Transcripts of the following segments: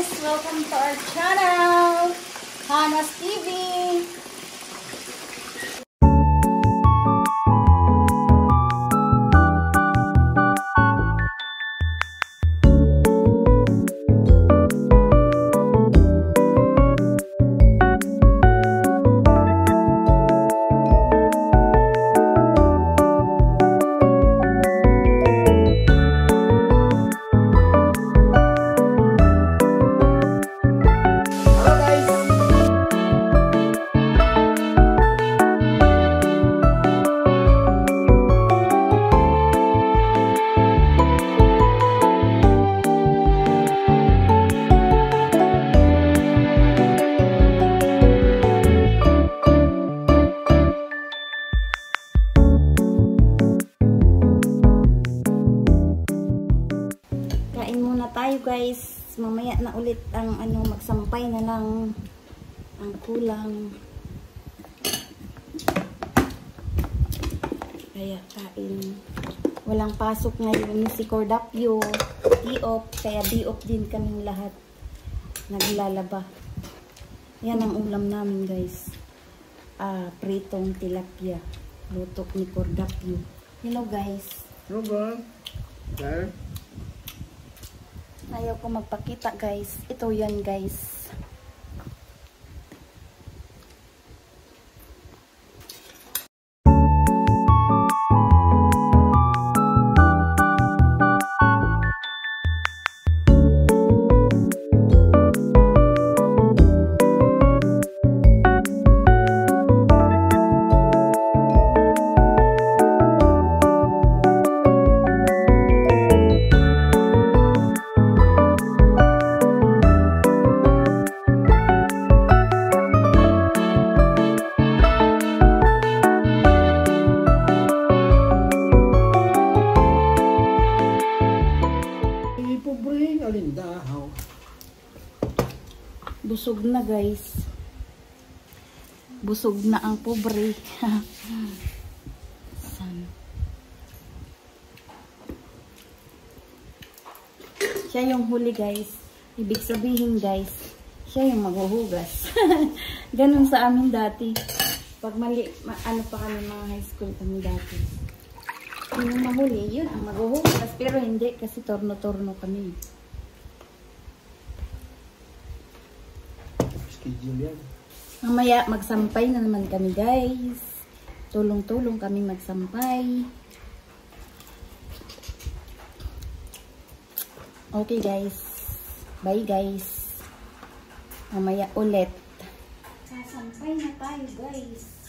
guys! Welcome to our channel, Hannah's TV. Tayo guys, mamaya na ulit ang magsampay na lang ang kulang, kaya kain. Walang pasok ngayon si Cordapio, D-off, kaya D-off din kaming lahat, naglalaba. Yan ang ulam namin guys, pritong tilapia, luto ni Cordapio. Hello guys. Hello ba? There. Ayaw ko magpakita guys. Ito yan guys. Busog na guys. Busog na ang pobre. Siya yung huli guys. Ibig sabihin guys, siya yung maghuhugas. Ganun sa amin dati. Pag mali, ano pa kami, mga high school kami dati. Yung mahuli, yun ang maghuhugas. Pero hindi kasi torno-torno kami. Mamaya magsampay na naman kami guys. Tulong-tulong kami magsampay. Okay guys. Bye guys. Mamaya ulit. Sasampay na tayo guys.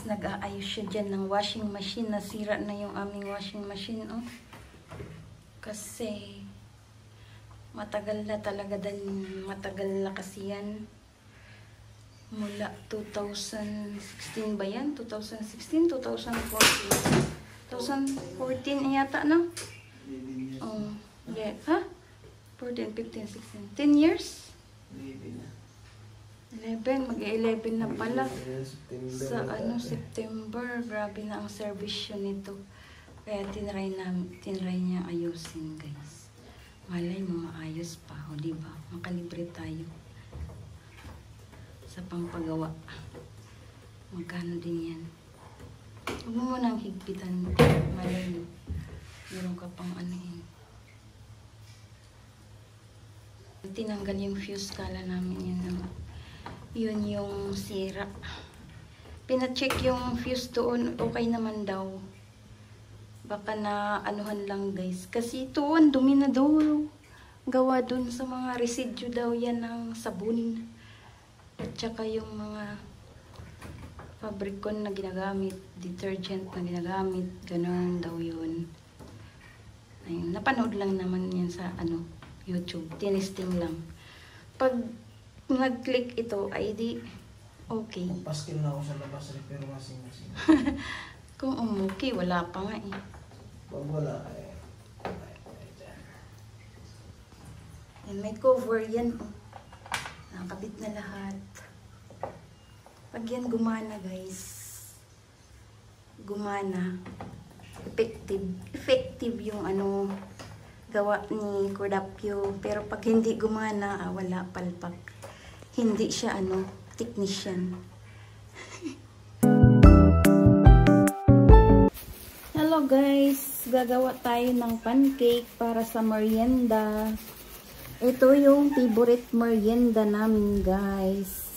Nag-aayos siya dyan ng washing machine. Nasira na yung aming washing machine. Oh. Kasi matagal na talaga din. Matagal na kasi yan. Mula 2016 ba yan? 2016? 2014? 2014 yata, no? Oh, yeah. Ha? 14, 15, 16. 10 years? 11, mag-11 na pala sa September. Grabe na ang servisyo nito, kaya tinry niya ayusin guys. Malay mo maayos pa, o diba, makalibre tayo sa pampagawa. Magkano din yan? Huwag mo munang higpitan, malay mo meron ka pang anuhin. Tinanggal yung fuse, kala namin yan naman yun yung sira. Pina-check yung fuse doon, okay naman daw. Baka na anuhan lang guys. Kasi doon, dumi na daw. Gawa doon sa mga residue daw yan ng sabon. At saka yung mga fabricon na ginagamit, detergent na ginagamit, ganun daw yun. Ayun, napanood lang naman yan sa YouTube. Tinesting lang. Pag nag-click ito ay di okay. Paskil na ako sa labas, repair washing machine. Kung umuki, wala pa nga eh. Pag wala, Yan, may cover yan. Oh. Nakakabit na lahat. Pag yan gumana guys, gumana, effective yung ano, gawa ni Cordapio. Pero pag hindi gumana, wala palpak. Hindi siya ano, technician. Hello guys, gagawa tayo ng pancake para sa merienda. Ito yung favorite merienda namin guys.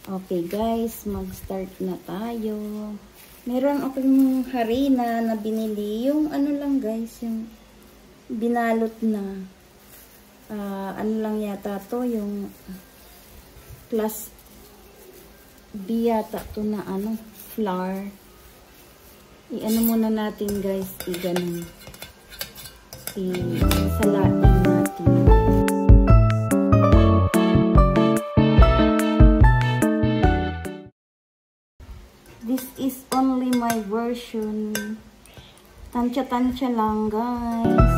Okay guys, mag-start na tayo. Meron akong harina na binili. Yung ano lang guys, yung binalot na. Ano lang yata to, yung class B yata to na ano, flour. I-ano muna natin guys, i-ganun. I-salain natin. This is only my version. Tansya-tansya lang guys.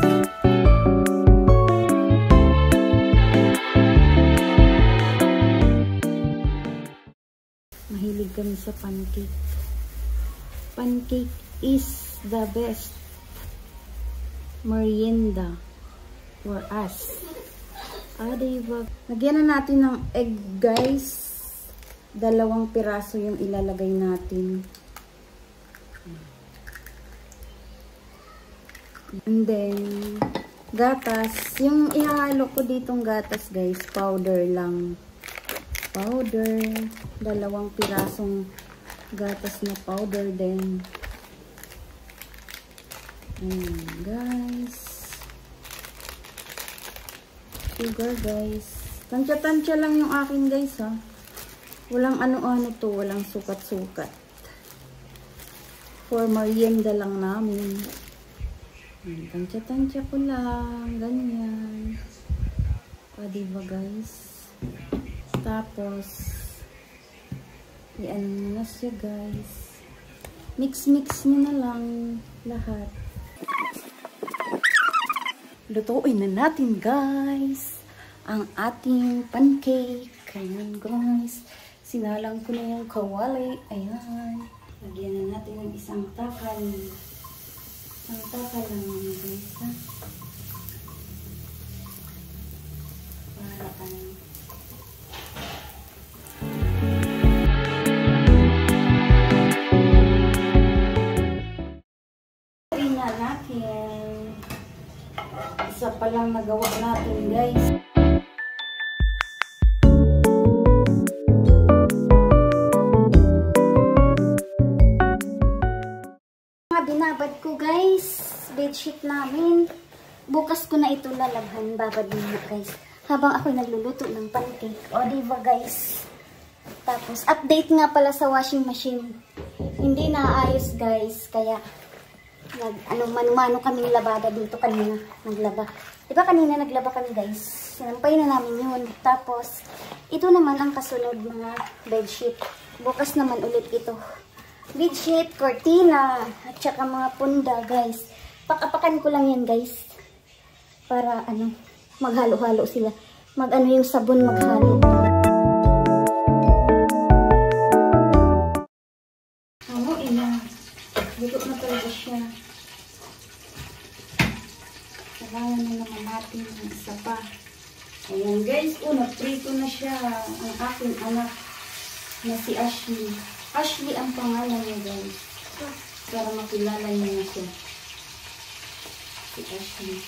Mahilig kami sa pancake. Pancake is the best merienda for us. Diba? Lagyan na natin ng egg guys. 2 piraso yung ilalagay natin. And then, gatas. Yung ihalo ko ditong gatas guys, powder lang. Powder. 2 pirasong gatas na powder din. Ayan guys. Sugar guys. Tansya-tansya lang yung akin guys ha. Walang ano-ano to, walang sukat-sukat. For merienda lang namin. Tansya-tansya ko lang, ganyan. Diba guys? Tapos, i-ano mo na siya guys. Mix-mix nyo na lang lahat. Lutuin na natin guys ang ating pancake. Ayan guys. Sinalang ko na yung kawali. Ayan. Lagyan na natin ng isang takal. Isang takal lang mga guys. Ha? Para ano. Lutuin na natin. Isa pa lang nagawa natin guys. Binabad ko guys, bedsheet namin. Bukas ko na ito lalabhan, babad nyo guys. Habang ako nagluluto ng pancake. O diba guys? Tapos update nga pala sa washing machine. Hindi naayos guys, kaya mano-mano kaming labada dito kanina. Naglaba. Diba kanina naglaba kami guys? Sinampay na namin yun. Tapos ito naman ang kasunod mga bedsheet. Bukas naman ulit ito. Bedsheet, cortina, at saka mga punda, guys. Pakapakan ko lang yan, guys. Para, maghalo-halo sila. Yung sabon maghalo. Luto na talaga siya. Kailangan na naman natin ng isa pa. Ayan, guys. Naprito na siya. Ang aking anak na si Ashley. Ashley ang pangalan niya guys. Para makilala niyo na siya. Si Ashley.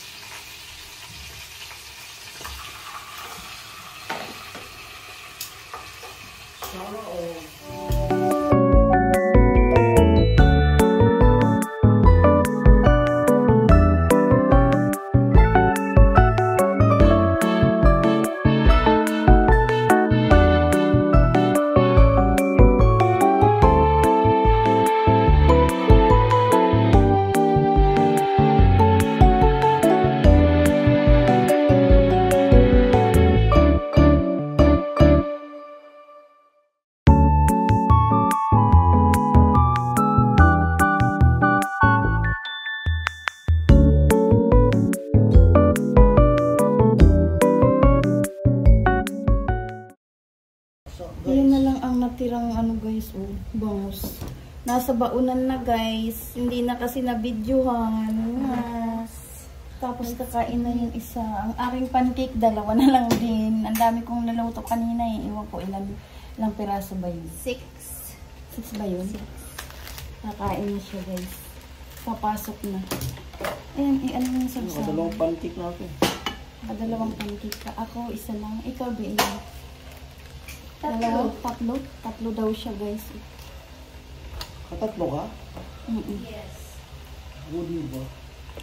natirang ano guys, oh, bangus. Nasa baunan na guys. Hindi na kasi na-videohan. Yes. Tapos kakain na yung isa. Ang aking pancake, dalawa na lang din. Ang dami kong naluto kanina eh. Iwan ko ilang piraso ba yun? 6 ba yun? 6. Kakain na siya guys. Papasok na. Ayan, ano yung sagsama? Dalawang pancake na ako. Dalawang pancake ka. Ako, isa lang. Ikaw, Bea. Tatlo. Tatlo daw siya guys. Katatlo ka? Yes. Good ba?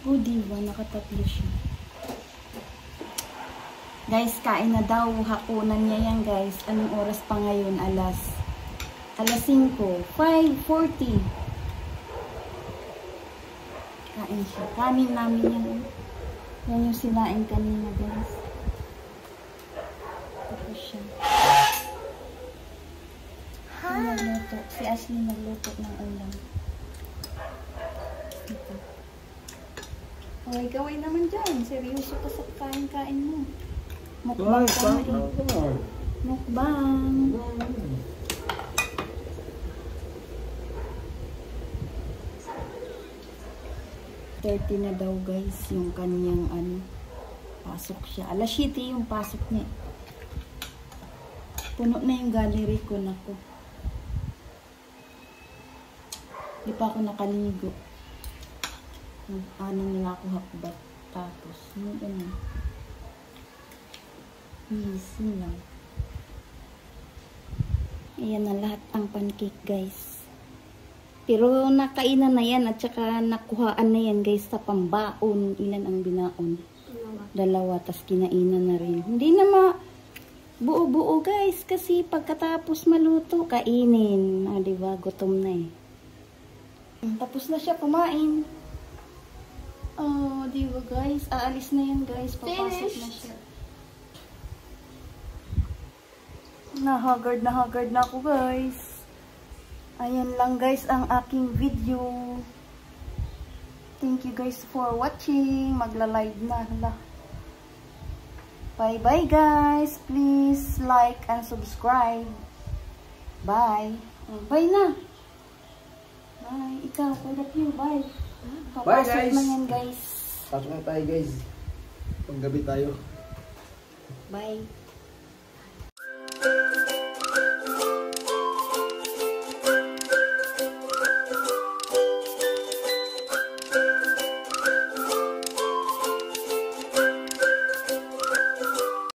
Good ba? Nakatatlo siya. Guys, kain na daw. Hakunan niya yan guys. Anong oras pa ngayon? Alas 5. 5:40. Kain siya. Kanin namin yan. Yan yung sinain kanina guys. Tapos siya. Nagluto. Si Ashley nagluto ng ulam. Ito. Ay, gawin naman dyan. Seryoso ka sa kain-kain mo. Mukbang ka na eh. Mukbang. $30 na daw guys yung kanyang ano. Pasok siya. Alas 7 yung pasok niya. Puno na yung gallery ko na ko. Di pa ako nakaligo. Ano nila ako hakbat. Tapos, yun ano. Easy lang. Ayan na lahat ang pancake guys. Pero nakainan na yan at saka nakuhaan na yan guys sa pambaon. Ilan ang binaon? 2. Tas kinainan na rin. Hindi na buo-buo guys. Kasi pagkatapos maluto, kainin. Diba? Gutom na eh. Tapos na siya kumain. Oh, diba guys? Aalis na yan guys. Papasok na siya. Nahagard na ako guys. Ayan lang guys ang aking video. Thank you guys for watching. Magla-live na. Bye bye guys. Please like and subscribe. Bye. Bye na. Bye. Ikaw, pwede you. Bye. Bye guys. Na yan guys. Pasok na tayo guys. Panggabi tayo. Bye.